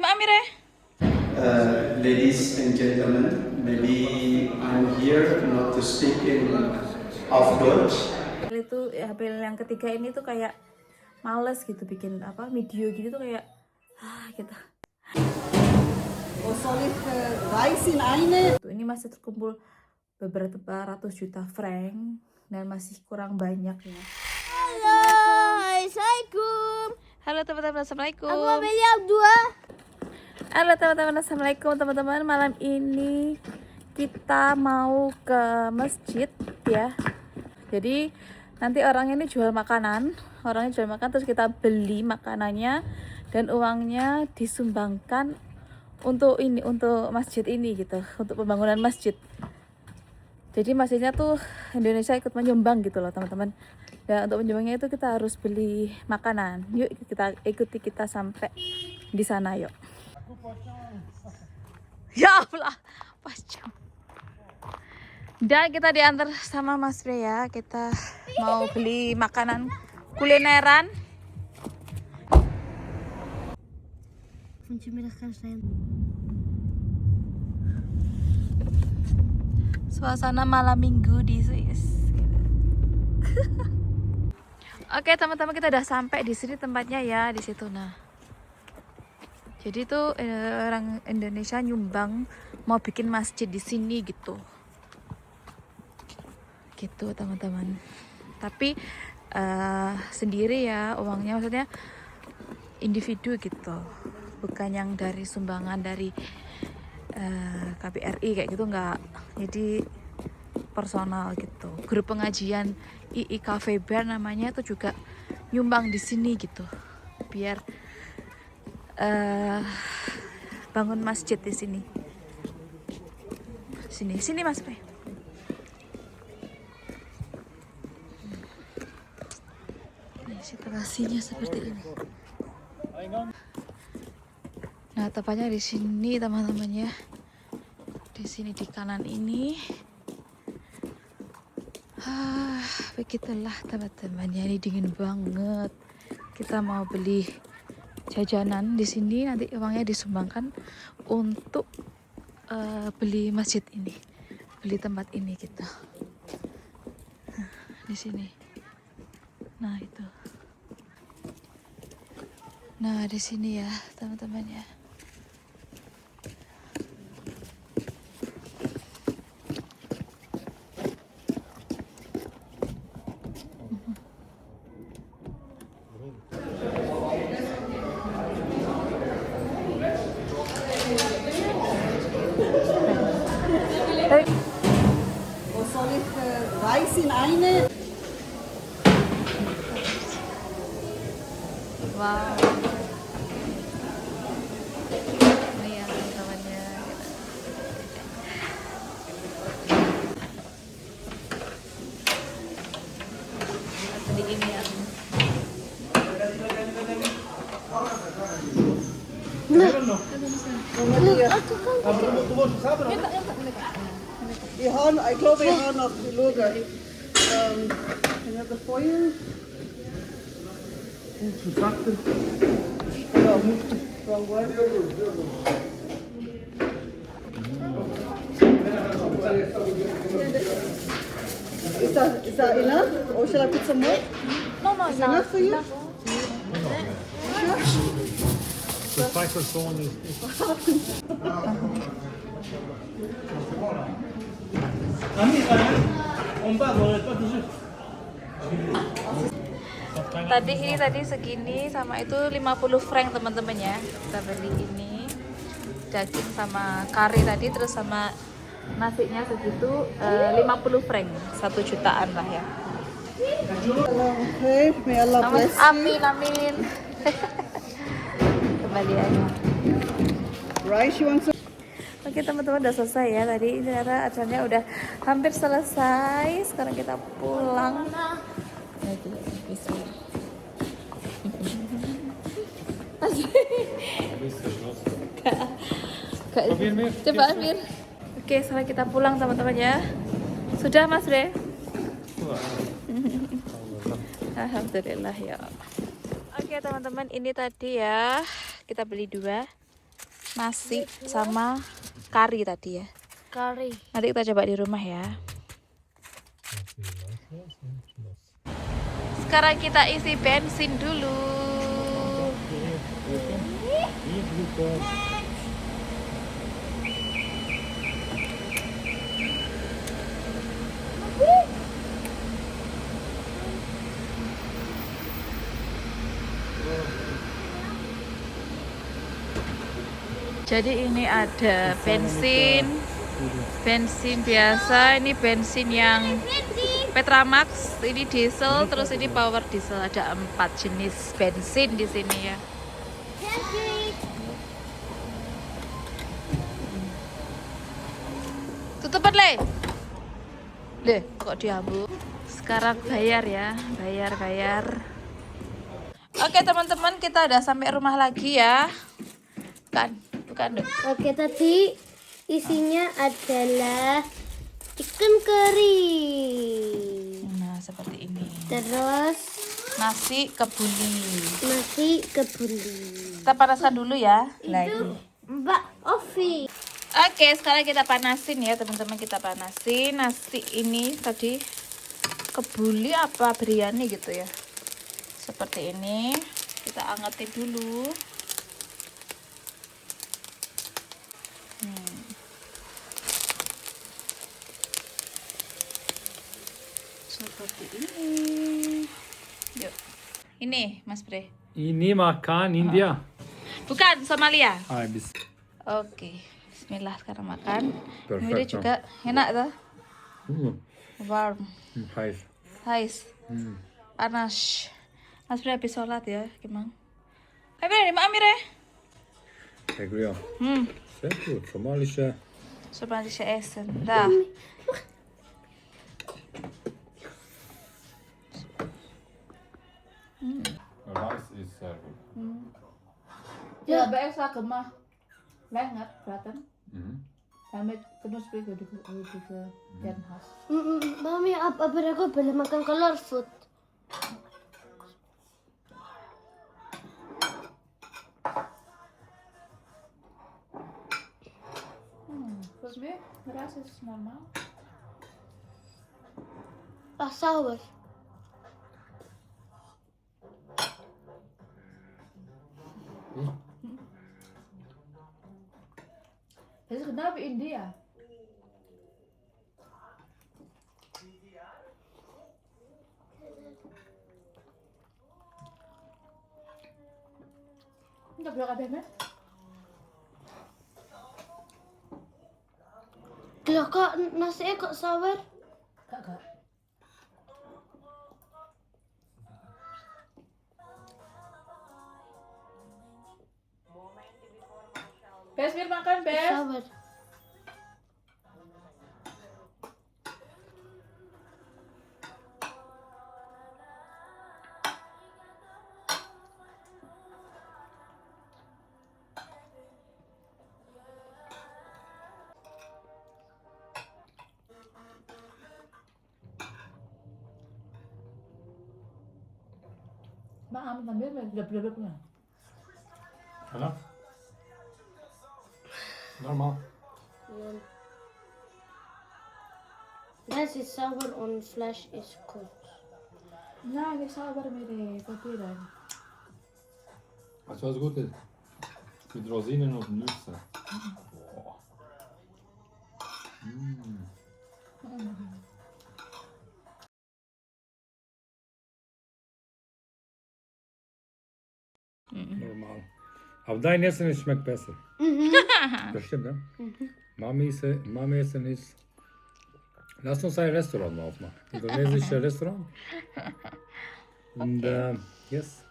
Mbak Amir ya? Ladies and gentlemen, maybe I'm here not to speak in of Dutch. Itu HP yang ketiga ini tuh kayak males gitu bikin apa video gitu tuh kayak gitu. Oh, soll ich Reis in eine? Ini masih terkumpul beberapa ratus juta frank dan masih kurang banyak ya. Halo, assalamualaikum. Halo teman-teman, assalamualaikum. Aku mau beli yang dua. Halo teman-teman, assalamualaikum teman-teman. Malam ini kita mau ke masjid ya. Jadi nanti orang ini jual makanan, terus kita beli makanannya dan uangnya disumbangkan untuk ini, untuk masjid ini gitu, untuk pembangunan masjid. Jadi masjidnya tuh Indonesia ikut menyumbang gitu loh teman-teman. Dan untuk menyumbangnya itu kita harus beli makanan. Yuk kita ikuti kita sampai di sana yuk. Ya Allah, pas jam. Dan kita diantar sama Mas Bre ya. Kita mau beli makanan kulineran. Suasana malam minggu di Swiss. Oke teman-teman, kita udah sampai di sini tempatnya ya, di situ nah. Jadi tuh orang Indonesia nyumbang mau bikin masjid di sini gitu. Gitu teman-teman. Tapi sendiri ya uangnya, maksudnya individu gitu. Bukan yang dari sumbangan dari KBRI kayak gitu, enggak. Jadi personal gitu. Grup pengajian II Cafe Bar namanya itu juga nyumbang di sini gitu. Biar bangun masjid di sini. Sini Mas Bre. Nah, situasinya seperti ini. Nah, tepatnya di sini teman-teman ya. Di sini di kanan ini. Begitulah teman-teman ya, ini dingin banget. Kita mau beli jajanan di sini, nanti uangnya disumbangkan untuk beli masjid ini, beli tempat ini kita. Di sini. Nah, itu. Nah, di sini ya, teman-teman ya. Oh, soll ich Reis in eine? Wow. Ini ya teman-temannya. Tadi ini ya. Ich glaube, ich habe noch geschaut. Can you have the foil? Wrong word. Is that enough? Or should I put some more? No, Is enough for you? The tightest one is Tadi segini sama itu 50 franc teman-teman ya. Kita beli ini daging sama kari tadi, terus sama nasinya segitu 50 franc, 1 jutaan lah ya. Okay, may Allah bless you. Amin. Kembaliannya. Rice, you want some? Oke teman-teman, udah selesai ya tadi. Ini acaranya udah hampir selesai. Sekarang kita pulang. Coba Amir. Oke, sekarang kita pulang teman-teman ya. Sudah Mas Bre? Alhamdulillah ya. Oke teman-teman, ini tadi ya kita beli 2. nasi sama kari tadi ya. Kari. Nanti kita coba di rumah ya. Sekarang kita isi bensin dulu. Jadi ini ada bensin biasa, ini bensin yang Petramax, ini diesel, terus ini power diesel. Ada 4 jenis bensin di sini ya. Tutupan le, kok diambil. Sekarang bayar ya, bayar. Oke teman-teman, kita udah sampai rumah lagi ya. Bukan dong. Oke, tadi isinya adalah ikan kari. Nah seperti ini. Terus Nasi kebuli. nasi kebuli. Kita panaskan dulu ya. Lagi. Mbak Ovi. Oke, sekarang kita panasin ya teman-teman, kita panasin nasi ini tadi kebuli apa biryani gitu ya. Seperti ini. Kita angetin dulu. Seperti ini. Yuk. Ini Mas Bre. Ini makan India. Bukan, Somalia. Bis. Oke. Bismillah, sekarang makan. Perfecto. Ini juga enak tuh. Warm. Hais. Panas. Mas Bre habis sholat ya, gimana? Ayo Bre, di Amir ya? Lägger jag. Sehr gut, somalische. Somalische Essen. Da. Rice is sehr gut. Ja, bij extra gemah. Banget, kelihatan. Sampai terus pergi ke Den Haag. Mami, apa aku boleh makan color food? Volgens mij, de rest is normaal. Ah, sour. Het is gedaan in India. Enggak boleh kabeh, Mas. Loh, kok nasinya kok sour? Kak. Bes, biar makan, Bes. Sour. Maaf, ambil blub-blub-blubnya. Eller? Normal. This is sour on flesh is cooked. Nah, ini sabar mirip, tapi dan. Weißt du, was gut ist? Mit Rosinen und Nüsse. Boah. Normal. Aber dein Essen schmeckt besser. Das stimmt, ne? Mami Essen ist. Lass uns ein Restaurant aufmachen. Indonesisches Restaurant. Und yes.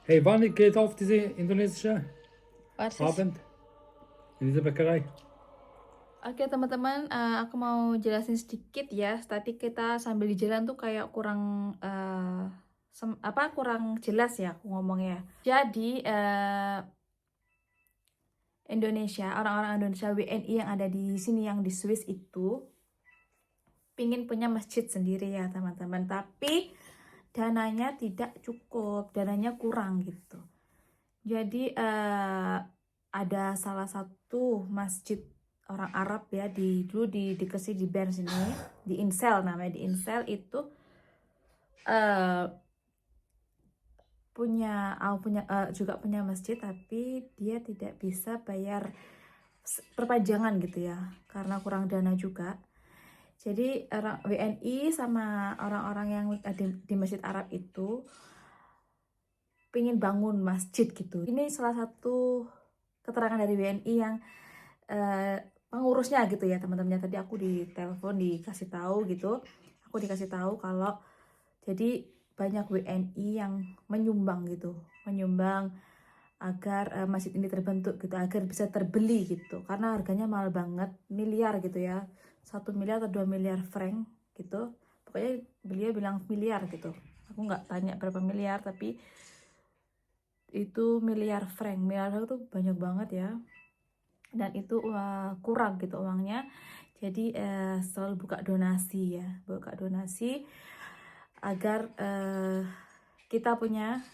Hey, wann geht auf diese indonesische Abend? In diese Bäckerei? Oke teman-teman, aku mau jelasin sedikit ya. Tadi kita sambil di jalan tuh kayak kurang kurang jelas ya aku ngomongnya. Jadi Indonesia, orang-orang Indonesia WNI yang ada di sini yang di Swiss itu pingin punya masjid sendiri ya teman-teman. Tapi dananya tidak cukup, dananya kurang gitu. Jadi ada salah satu masjid orang Arab ya, dulu di dikasih di Bern sini, di Insel namanya, di Insel itu juga punya masjid, tapi dia tidak bisa bayar perpanjangan gitu ya, karena kurang dana juga. Jadi orang WNI sama orang-orang yang di Masjid Arab itu pengen bangun masjid gitu. Ini salah satu keterangan dari WNI yang pengurusnya gitu ya teman-temannya. Tadi aku dikasih tahu kalau jadi banyak WNI yang menyumbang agar masjid ini terbentuk gitu, agar bisa terbeli gitu, karena harganya mahal banget, miliar gitu ya, 1 miliar atau 2 miliar franc gitu, pokoknya beliau bilang miliar gitu, aku nggak tanya berapa miliar, tapi itu miliar franc itu banyak banget ya, dan itu kurang gitu uangnya. Jadi selalu buka donasi agar kita punya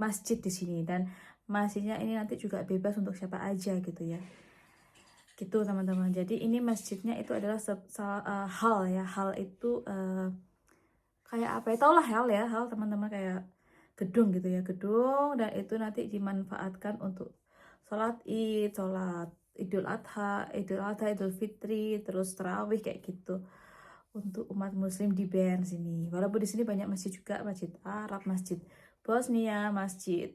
masjid di sini, dan masjidnya ini nanti juga bebas untuk siapa aja gitu ya, gitu teman-teman. Jadi ini masjidnya itu adalah hal ya, hal itu kayak apa ya, tau lah hal teman-teman, kayak gedung gitu ya, gedung, dan itu nanti dimanfaatkan untuk sholat Id, sholat Idul Adha, Idul Fitri, terus tarawih kayak gitu untuk umat muslim di Bern sini. Walaupun di sini banyak masjid juga, masjid Arab, masjid Bosnia, masjid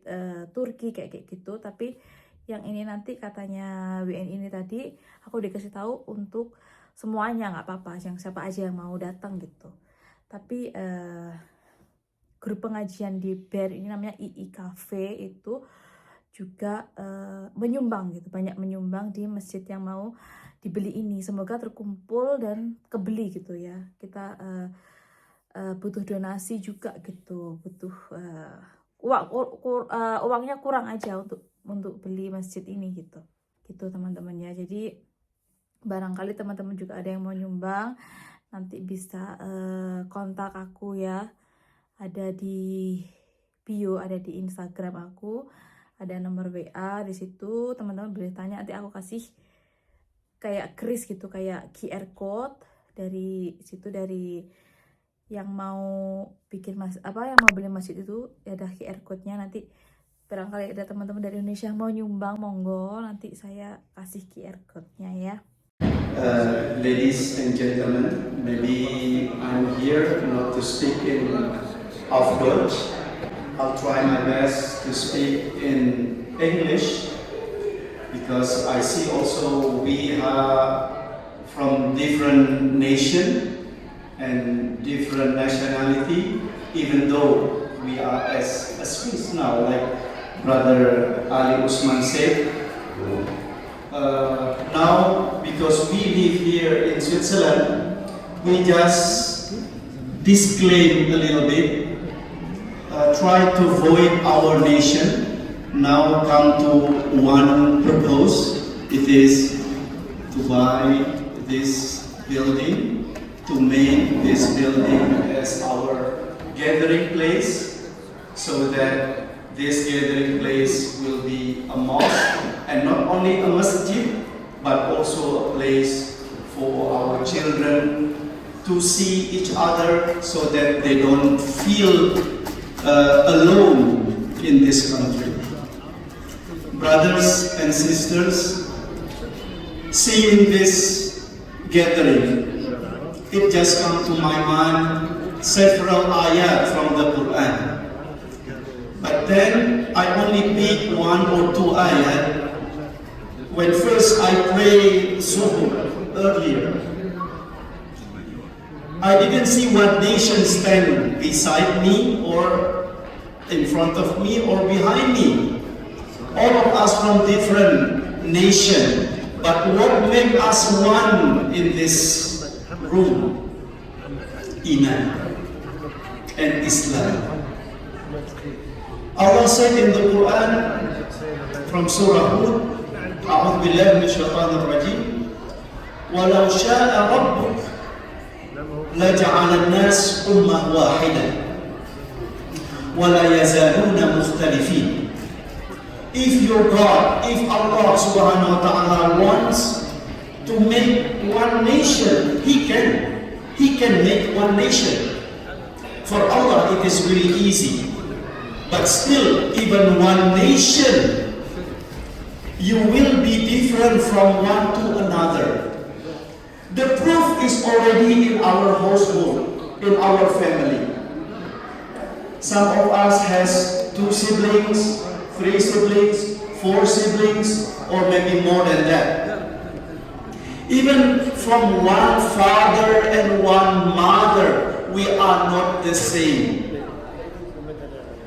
Turki kayak gitu, tapi yang ini nanti katanya WNI ini tadi aku dikasih tahu untuk semuanya, nggak apa-apa, yang siapa aja yang mau datang gitu. Tapi grup pengajian di Bern ini namanya IIKV itu juga menyumbang gitu, banyak menyumbang di masjid yang mau dibeli ini. Semoga terkumpul dan kebeli gitu ya. Kita butuh donasi juga gitu, butuh uangnya kurang aja untuk beli masjid ini gitu teman-teman ya. Jadi barangkali teman-teman juga ada yang mau nyumbang, nanti bisa kontak aku ya, ada di bio, ada di Instagram aku, ada nomor WA di situ, teman-teman boleh tanya, nanti aku kasih kayak kris gitu, kayak QR code dari situ, dari yang mau bikin yang mau beli masjid itu ada QR code-nya. Nanti barangkali ada teman-teman dari Indonesia mau nyumbang, monggo, nanti saya kasih QR code-nya ya. Ladies and gentlemen, maybe I'm here not to speak in auf Deutsch. I'll try my best to speak in English, because I see also we are from different nation and different nationality, even though we are as Swiss now, like Brother Ali Usman said. Now, because we live here in Switzerland, we just disclaim a little bit, try to void our nation. Now come to one purpose, it is to buy this building, to make this building as our gathering place, so that this gathering place will be a mosque, and not only a masjid, but also a place for our children to see each other, so that they don't feel alone in this country. Brothers and sisters, seeing this gathering, it just comes to my mind several ayat from the Quran. But then I only pick 1 or 2 ayat. When first I pray Zuhur earlier, I didn't see what nation stand beside me or in front of me or behind me. All of us from different nation, but what makes us one in this room? Iman and Islam. Allah said in the Quran from Surah Hud, A'udhu Billahi Minash Shaitanir Rajim, وَلَوْ شَاءَ رَبُّكَ لَجَعَلَ النَّاسَ أُمَّةً وَاحِدَةً وَلَا يَزَالُونَ مُخْتَلِفِينَ If your God, if Allah subhanahu wa ta'ala wants to make one nation, He can make one nation. For Allah it is very easy. But still, even one nation, you will be different from one to another. The proof is already in our household, in our family. Some of us has 2 siblings, 3 siblings, 4 siblings, or maybe more than that. Even from one father and one mother, we are not the same.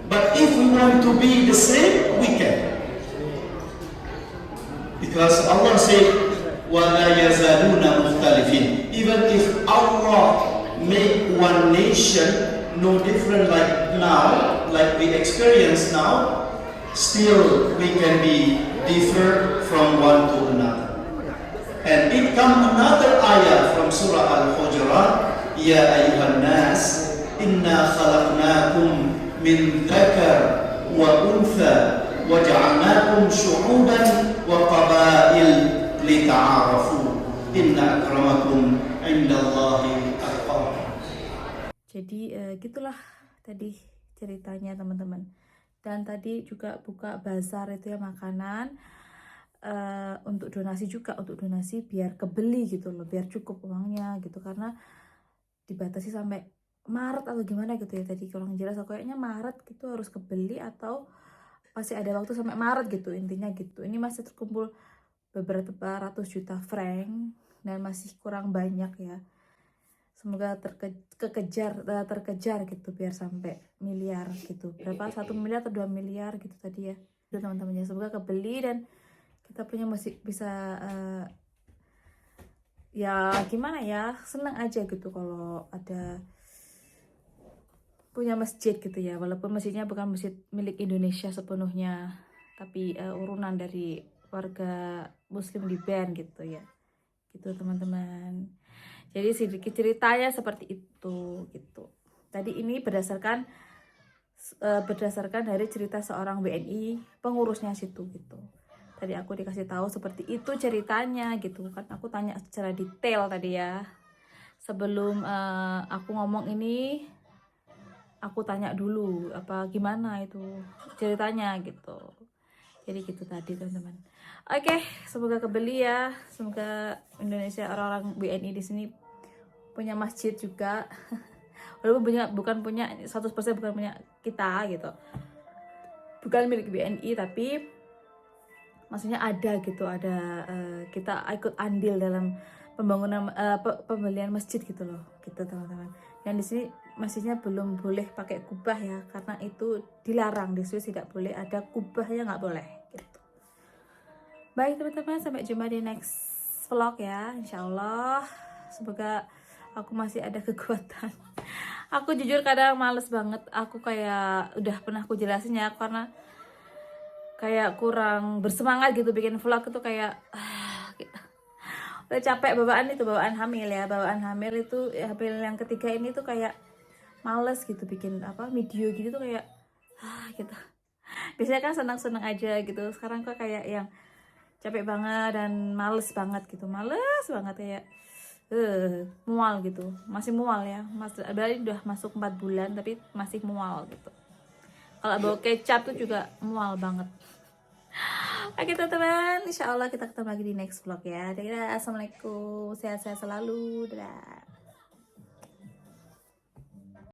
But if we want to be the same, we can. Because Allah said, وَلَا يَزَالُونَ مُخْتَلِفِينَ. Even if Allah make one nation no different like now, like we experience now, still we can be different from one to another. And it comes another ayah from Surah Al-Hujurat, Ya ayyuhan nas, inna khalaqnakum min dhakar wa untha wa ja'alnakum syu'uban wa qabail lita'arafu inna akramakum indallahi atqakum. Jadi gitulah tadi ceritanya teman-teman. Dan tadi juga buka bazar itu ya, makanan untuk donasi juga, untuk donasi biar kebeli gitu loh, biar cukup uangnya gitu, karena dibatasi sampai Maret atau gimana gitu ya, tadi kurang jelas, kayaknya Maret gitu harus kebeli atau masih ada waktu sampai Maret gitu, intinya gitu. Ini masih terkumpul beberapa ratus juta franc dan masih kurang banyak ya. Semoga terkejar gitu biar sampai miliar gitu. Berapa? 1 miliar atau 2 miliar gitu tadi ya. Udah teman-teman ya, semoga kebeli dan kita punya masih bisa ya gimana ya, senang aja gitu kalau ada punya masjid gitu ya, walaupun masjidnya bukan masjid milik Indonesia sepenuhnya, tapi urunan dari warga muslim di band gitu ya, gitu teman-teman. Jadi sedikit ceritanya seperti itu gitu. Tadi ini berdasarkan dari cerita seorang WNI pengurusnya situ gitu. Tadi aku dikasih tahu seperti itu ceritanya gitu kan. Aku tanya secara detail tadi ya. Sebelum aku ngomong ini, aku tanya dulu apa gimana itu ceritanya gitu. Jadi gitu tadi teman-teman. Oke, semoga kebeli ya. Semoga Indonesia, orang-orang WNI di sini punya masjid juga. Walaupun bukan punya 100% bukan punya kita gitu. Bukan milik WNI, tapi maksudnya ada gitu, ada kita ikut andil dalam pembangunan pembelian masjid gitu loh, gitu teman-teman. Yang di sini masjidnya belum boleh pakai kubah ya, karena itu dilarang, di Swiss tidak boleh ada kubahnya, nggak boleh gitu. Baik teman-teman, sampai jumpa di next vlog ya, insyaallah. Semoga aku masih ada kekuatan. Aku jujur kadang males banget, aku kayak udah pernah aku jelasin ya, karena kayak kurang bersemangat gitu bikin vlog itu, kayak gitu. Udah capek bawaan hamil ya, bawaan hamil itu hamil yang ketiga ini tuh kayak males gitu bikin video gitu tuh kayak gitu. Biasanya kan senang-senang aja gitu, sekarang kok kayak yang capek banget dan males banget gitu, kayak mual gitu, masih mual ya, berarti udah masuk 4 bulan tapi masih mual gitu. Kalau bawa kecap tuh juga mual banget. Oke teman-teman, insya Allah kita ketemu lagi di next vlog ya. Dadah, assalamualaikum, sehat-sehat selalu, dadah.